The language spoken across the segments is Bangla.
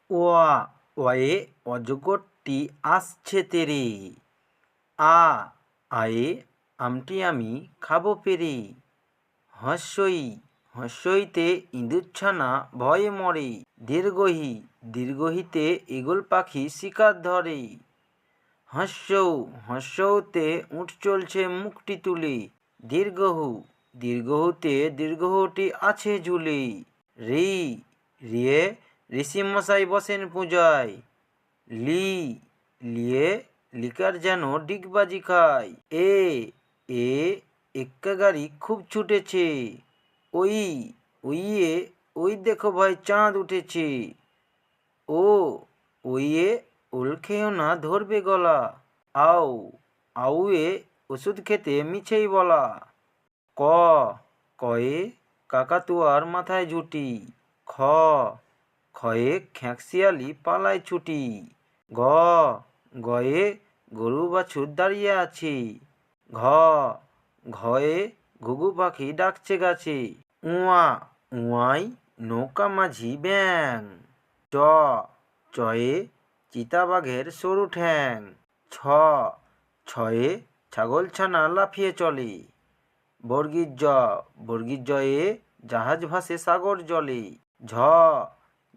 ওয়া ওয়ে অজগরটি আসছে তেরে। আ আয়ে আমটি আমি খাবো পেরে। হস্যই হস্যইতে ইঁদুরছানা ভয়ে মরে। দীর্ঘহি দীর্ঘহিতে ঈগল পাখি শিকার ধরে। হাস্যৌ হাস্যৌতে উঠ চলছে মুখটি তুলে। দীর্ঘহু দীর্ঘহুতে দীর্ঘহুটি আছে ঝুলে। রি রিয়ে ঋষিমশাই বসেন পূজায়। লি লিয়ে লিকার যেন ডিগবাজি খায়। এ এ এক্কা গাড়ি খুব ছুটেছে। ওই ওইয়ে ওই দেখো ভাই চাঁদ উঠেছে। ও ওইয়ে ওল খেয়েও না ধরবে গলা। আও আউয়ে ওষুধ খেতে মিছেই বলা। ক কয়ে কাকাতুয়ার মাথায় ঝুঁটি। খ খয়ে খ্যাঁকশিয়ালি পালায় ছুটি। গ গয়ে গরু বাছুর দাঁড়িয়ে আছে। ঘ ঘয়ে ঘুঘু পাখি ডাকছে গাছে। উয়া উয়াই নৌকা মাঝি ব্যাং। চ চয়ে চিতাবাঘের সরু ঠ্যাং। ছ ছয়ে ছাগলছানা লাফিয়ে চলে। বর্গীর জয়ে জাহাজ ভাসে সাগর জলে। ঝ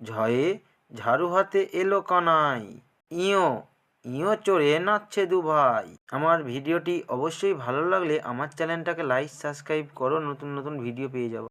ঝয়ে ঝাড়ু হাতে এলো কানাই। ইয়ো ইয়ো চড়ে নাচছে দু ভাই। আমার ভিডিওটি অবশ্যই ভালো লাগলে আমার চ্যানেলটাকে লাইক সাবস্ক্রাইব করো, নতুন নতুন ভিডিও পেয়ে যাবো।